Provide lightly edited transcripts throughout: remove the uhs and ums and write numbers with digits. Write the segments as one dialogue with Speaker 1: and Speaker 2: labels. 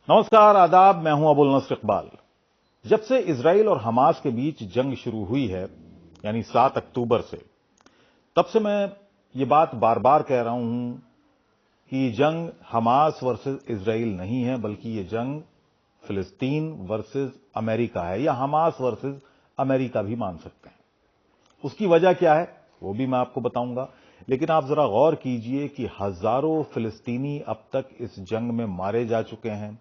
Speaker 1: नमस्कार, आदाब। मैं हूं अबुल नस्र इकबाल। जब से इजराइल और हमास के बीच जंग शुरू हुई है, यानी 7 अक्टूबर से, तब से मैं ये बात बार बार कह रहा हूं कि जंग हमास वर्सेस इजराइल नहीं है, बल्कि ये जंग फिलिस्तीन वर्सेस अमेरिका है, या हमास वर्सेस अमेरिका भी मान सकते हैं। उसकी वजह क्या है वो भी मैं आपको बताऊंगा, लेकिन आप जरा गौर कीजिए कि हजारों फिलिस्तीनी अब तक इस जंग में मारे जा चुके हैं।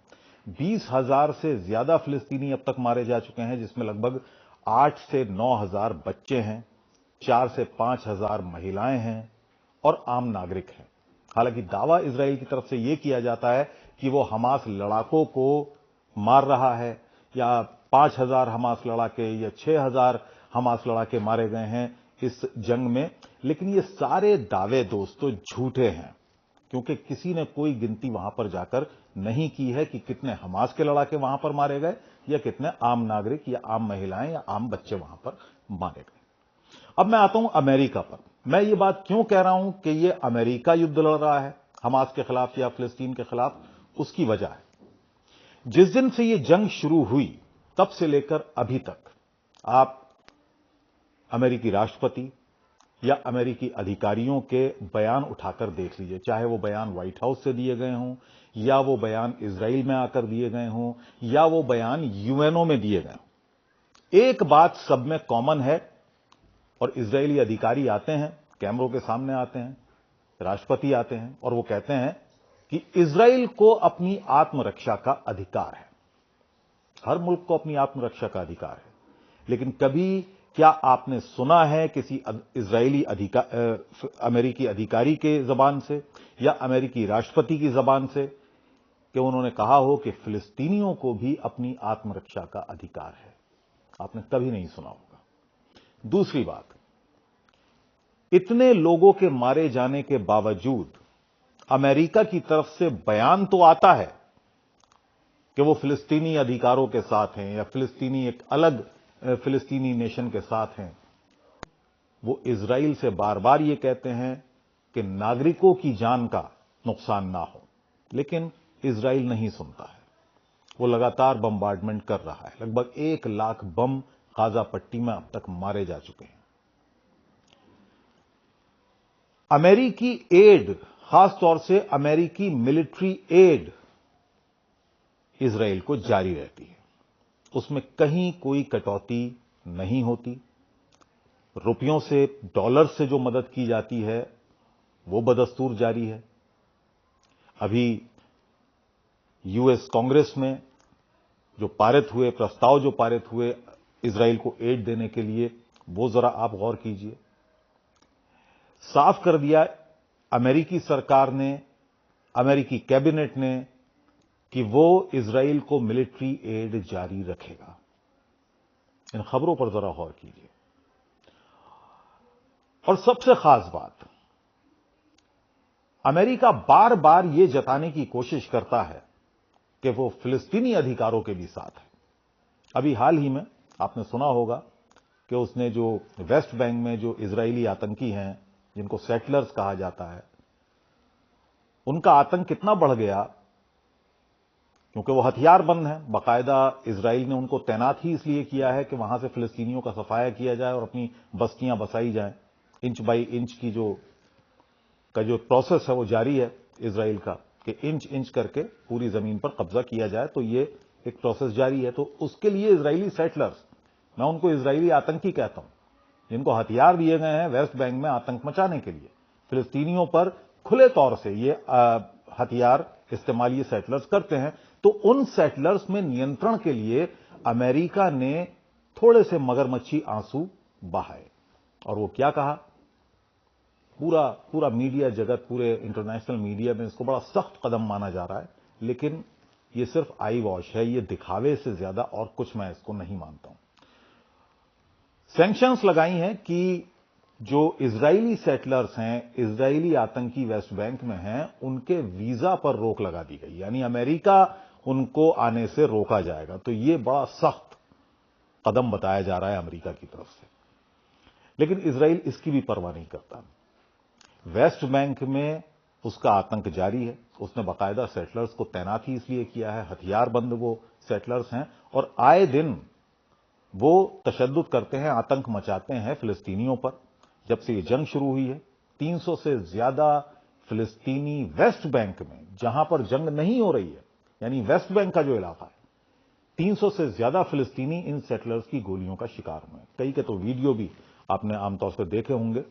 Speaker 1: 20,000 से ज्यादा फिलिस्तीनी अब तक मारे जा चुके हैं, जिसमें लगभग 8 से 9,000 बच्चे हैं, 4 से 5,000 महिलाएं हैं और आम नागरिक हैं। हालांकि दावा इजराइल की तरफ से यह किया जाता है कि वो हमास लड़ाकों को मार रहा है, या 5,000 हमास लड़ाके या 6,000 हमास लड़ाके मारे गए हैं इस जंग में। लेकिन ये सारे दावे दोस्तों झूठे हैं, क्योंकि किसी ने कोई गिनती वहां पर जाकर नहीं की है कि कितने हमास के लड़ाके वहां पर मारे गए, या कितने आम नागरिक या आम महिलाएं या आम बच्चे वहां पर मारे गए। अब मैं आता हूं अमेरिका पर। मैं ये बात क्यों कह रहा हूं कि ये अमेरिका युद्ध लड़ रहा है हमास के खिलाफ या फिलिस्तीन के खिलाफ? उसकी वजह है, जिस दिन से ये जंग शुरू हुई तब से लेकर अभी तक आप अमेरिकी राष्ट्रपति या अमेरिकी अधिकारियों के बयान उठाकर देख लीजिए, चाहे वो बयान व्हाइट हाउस से दिए गए हों, या वो बयान इजराइल में आकर दिए गए हों, या वो बयान यूएनओ में दिए गए हों। एक बात सब में कॉमन है, और इजरायली अधिकारी आते हैं, कैमरों के सामने आते हैं, राष्ट्रपति आते हैं और वो कहते हैं कि इजराइल को अपनी आत्मरक्षा का अधिकार है। हर मुल्क को अपनी आत्मरक्षा का अधिकार है, लेकिन कभी क्या आपने सुना है किसी इजरायली अमेरिकी अधिकारी के जबान से या अमेरिकी राष्ट्रपति की जबान से कि उन्होंने कहा हो कि फिलिस्तीनियों को भी अपनी आत्मरक्षा का अधिकार है? आपने कभी नहीं सुना होगा। दूसरी बात, इतने लोगों के मारे जाने के बावजूद अमेरिका की तरफ से बयान तो आता है कि वो फिलिस्तीनी अधिकारों के साथ हैं, या फिलिस्तीनी एक अलग फिलिस्तीनी नेशन के साथ हैं। वो इजराइल से बार बार ये कहते हैं कि नागरिकों की जान का नुकसान ना हो, लेकिन इजराइल नहीं सुनता है। वो लगातार बम्बार्डमेंट कर रहा है। लगभग 1 लाख बम गाजा पट्टी में अब तक मारे जा चुके हैं। अमेरिकी एड, खासतौर से अमेरिकी मिलिट्री एड इजराइल को जारी रहती है। उसमें कहीं कोई कटौती नहीं होती। रुपयों से, डॉलर से जो मदद की जाती है वो बदस्तूर जारी है। अभी यूएस कांग्रेस में जो प्रस्ताव जो पारित हुए इजराइल को एड देने के लिए, वो जरा आप गौर कीजिए। साफ कर दिया अमेरिकी सरकार ने, अमेरिकी कैबिनेट ने, कि वो इजराइल को मिलिट्री एड जारी रखेगा। इन खबरों पर जरा गौर कीजिए। और सबसे खास बात, अमेरिका बार बार ये जताने की कोशिश करता है कि वो फिलिस्तीनी अधिकारों के भी साथ है। अभी हाल ही में आपने सुना होगा कि उसने जो वेस्ट बैंक में जो इजरायली आतंकी हैं, जिनको सेटलर्स कहा जाता है, उनका आतंक कितना बढ़ गया, क्योंकि वो हथियारबंद हैं। बाकायदा इजराइल ने उनको तैनात ही इसलिए किया है कि वहां से फिलिस्तीनियों का सफाया किया जाए और अपनी बस्तियां बसाई जाएं। इंच बाई इंच की जो प्रोसेस है वो जारी है इजराइल का, कि इंच इंच करके पूरी जमीन पर कब्जा किया जाए। तो ये एक प्रोसेस जारी है। तो उसके लिए इजरायली सेटलर्स, मैं उनको इजरायली आतंकी कहता हूं, जिनको हथियार दिए गए हैं वेस्ट बैंक में आतंक मचाने के लिए, फिलिस्तीनियों पर खुले तौर से ये हथियार इस्तेमाल ये सेटलर्स करते हैं। तो उन सेटलर्स में नियंत्रण के लिए अमेरिका ने थोड़े से मगरमच्छी आंसू बहाए। और वो क्या कहा? पूरा मीडिया जगत, पूरे इंटरनेशनल मीडिया में इसको बड़ा सख्त कदम माना जा रहा है, लेकिन ये सिर्फ आई वॉश है। ये दिखावे से ज्यादा और कुछ मैं इसको नहीं मानता हूं। सैंक्शंस लगाई हैं कि जो इजरायली सेटलर्स हैं, इजरायली आतंकी वेस्ट बैंक में हैं, उनके वीजा पर रोक लगा दी गई, यानी अमेरिका उनको आने से रोका जाएगा। तो ये बड़ा सख्त कदम बताया जा रहा है अमेरिका की तरफ से। लेकिन इजराइल इसकी भी परवाह नहीं करता। वेस्ट बैंक में उसका आतंक जारी है। उसने बाकायदा सेटलर्स को तैनात ही इसलिए किया है, हथियारबंद वो सेटलर्स हैं और आए दिन वो तशद्दुद करते हैं, आतंक मचाते हैं फिलिस्तीनियों पर। जब से ये जंग शुरू हुई है 300 से ज्यादा फिलिस्तीनी वेस्ट बैंक में, जहां पर जंग नहीं हो रही है, यानी वेस्ट बैंक का जो इलाका है, 300 से ज्यादा फिलिस्तीनी इन सेटलर्स की गोलियों का शिकार हुए। कई के तो वीडियो भी आपने आमतौर पर देखे होंगे,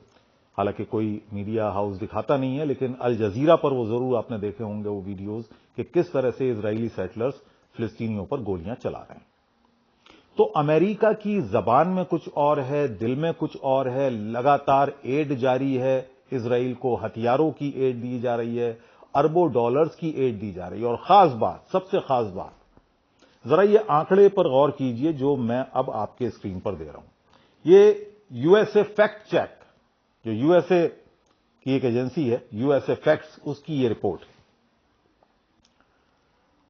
Speaker 1: हालांकि कोई मीडिया हाउस दिखाता नहीं है, लेकिन अल जजीरा पर वो जरूर आपने देखे होंगे वो वीडियोस कि किस तरह से इजरायली सेटलर्स फिलिस्तीनियों पर गोलियां चला रहे हैं। तो अमेरिका की जबान में कुछ और है, दिल में कुछ और है। लगातार एड जारी है, इजराइल को हथियारों की एड दी जा रही है, अरबों डॉलर्स की एड दी जा रही है। और खास बात, सबसे खास बात, जरा ये आंकड़े पर गौर कीजिए जो मैं अब आपके स्क्रीन पर दे रहा हूं। ये यूएसए फैक्ट चेक, जो यूएसए की एक एजेंसी है, यूएसए फैक्ट्स, उसकी ये रिपोर्ट है।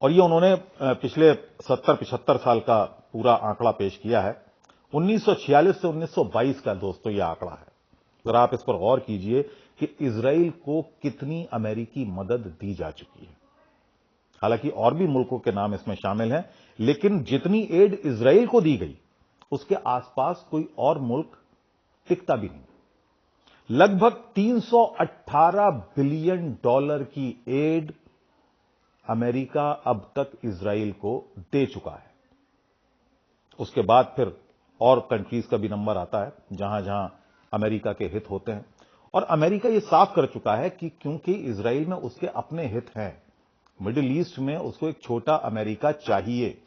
Speaker 1: और ये उन्होंने पिछले 70-75 साल का पूरा आंकड़ा पेश किया है। 1946 से 1922 का दोस्तों ये आंकड़ा है। जरा आप इस पर गौर कीजिए कि इजराइल को कितनी अमेरिकी मदद दी जा चुकी है। हालांकि और भी मुल्कों के नाम इसमें शामिल हैं, लेकिन जितनी एड इजराइल को दी गई उसके आसपास कोई और मुल्क टिकता भी नहीं। लगभग 318 बिलियन डॉलर की एड अमेरिका अब तक इजराइल को दे चुका है। उसके बाद फिर और कंट्रीज का भी नंबर आता है जहां जहां अमेरिका के हित होते हैं। और अमेरिका यह साफ कर चुका है कि क्योंकि इजराइल में उसके अपने हित हैं, मिडिल ईस्ट में उसको एक छोटा अमेरिका चाहिए।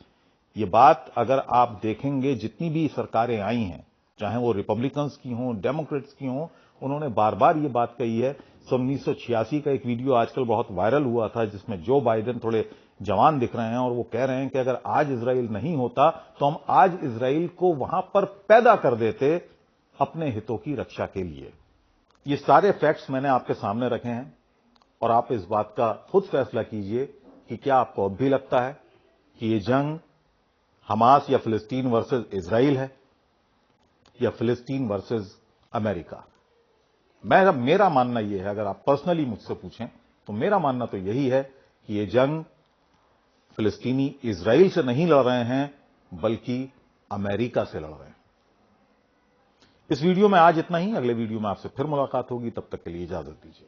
Speaker 1: यह बात अगर आप देखेंगे, जितनी भी सरकारें आई हैं, चाहे वो रिपब्लिकन्स की हों, डेमोक्रेट्स की हों, उन्होंने बार बार यह बात कही है। 1986 का एक वीडियो आजकल बहुत वायरल हुआ था जिसमें जो बाइडेन थोड़े जवान दिख रहे हैं और वो कह रहे हैं कि अगर आज इजराइल नहीं होता तो हम आज इजराइल को वहां पर पैदा कर देते अपने हितों की रक्षा के लिए। ये सारे फैक्ट्स मैंने आपके सामने रखे हैं और आप इस बात का खुद फैसला कीजिए कि क्या आपको अब भी लगता है कि ये जंग हमास या फिलिस्तीन वर्सेस इजराइल है या फिलिस्तीन वर्सेस अमेरिका। मेरा मानना यह है, अगर आप पर्सनली मुझसे पूछें तो मेरा मानना तो यही है कि यह जंग फिलिस्तीनी इजराइल से नहीं लड़ रहे हैं बल्कि अमेरिका से लड़ रहे हैं। इस वीडियो में आज इतना ही। अगले वीडियो में आपसे फिर मुलाकात होगी, तब तक के लिए इजाजत दीजिए।